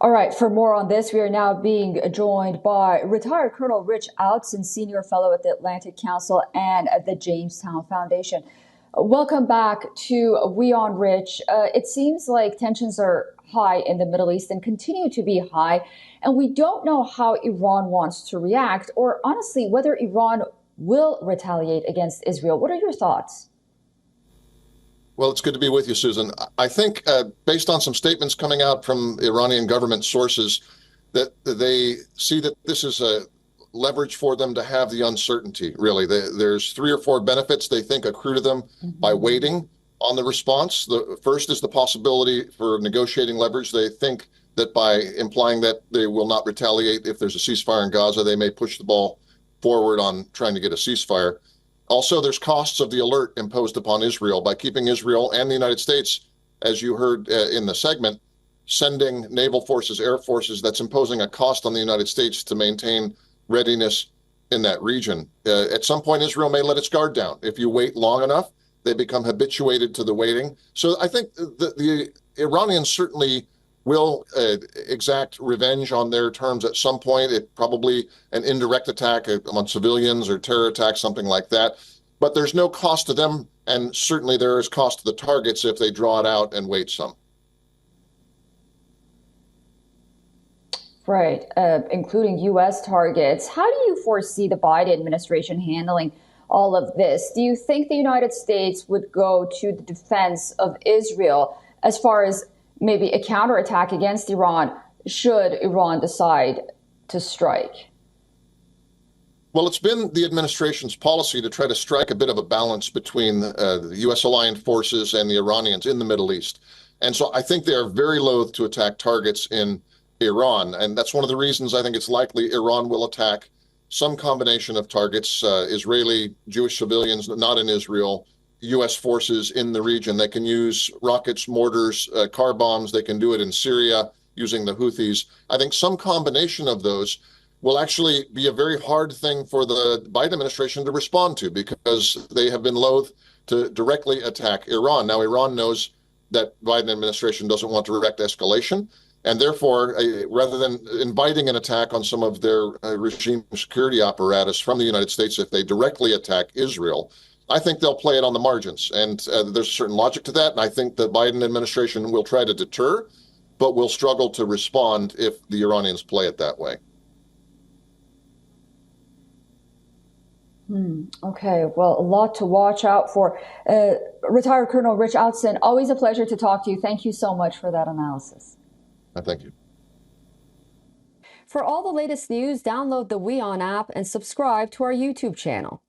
All right, for more on this, we are now being joined by retired Colonel Rich Outson, Senior Fellow at the Atlantic Council and at the Jamestown Foundation. Welcome back to WION, Rich. It seems like tensions are high in the Middle East and continue to be high, and we don't know how Iran wants to react, or honestly, whether Iran will retaliate against Israel. What are your thoughts? Well, it's good to be with you, Susan. I think based on some statements coming out from Iranian government sources, that they see that this is a leverage for them to have the uncertainty, really. There's 3 or 4 benefits they think accrue to them by waiting on the response. The first is the possibility for negotiating leverage. They think that by implying that they will not retaliate if there's a ceasefire in Gaza, they may push the ball forward on trying to get a ceasefire. Also, there's costs of the alert imposed upon Israel by keeping Israel and the United States, as you heard in the segment, sending naval forces, air forces. That's imposing a cost on the United States to maintain readiness in that region. At some point, Israel may let its guard down. If you wait long enough, they become habituated to the waiting. So I think the Iranians certainly will exact revenge on their terms at some point. It probably an indirect attack on civilians or terror attack, something like that. But there's no cost to them, and certainly there is cost to the targets if they draw it out and wait some. Right, including U.S. targets. How do you foresee the Biden administration handling all of this? Do you think the United States would go to the defense of Israel as far as maybe a counterattack against Iran should Iran decide to strike? Well, it's been the administration's policy to try to strike a bit of a balance between the U.S. aligned forces and the Iranians in the Middle East. And so I think they are very loath to attack targets in Iran. And that's one of the reasons I think it's likely Iran will attack some combination of targets, Israeli, Jewish civilians, not in Israel, U.S. forces in the region. They can use rockets, mortars, car bombs. They can do it in Syria using the Houthis. I think some combination of those will actually be a very hard thing for the Biden administration to respond to, because they have been loath to directly attack Iran. Now, Iran knows that Biden administration doesn't want direct escalation, and therefore, rather than inviting an attack on some of their regime security apparatus from the United States, if they directly attack Israel, I think they'll play it on the margins. And there's a certain logic to that. And I think the Biden administration will try to deter, but will struggle to respond if the Iranians play it that way. Okay, well, a lot to watch out for. Retired Colonel Rich Outson, always a pleasure to talk to you. Thank you so much for that analysis. Thank you. For all the latest news, download the WION app and subscribe to our YouTube channel.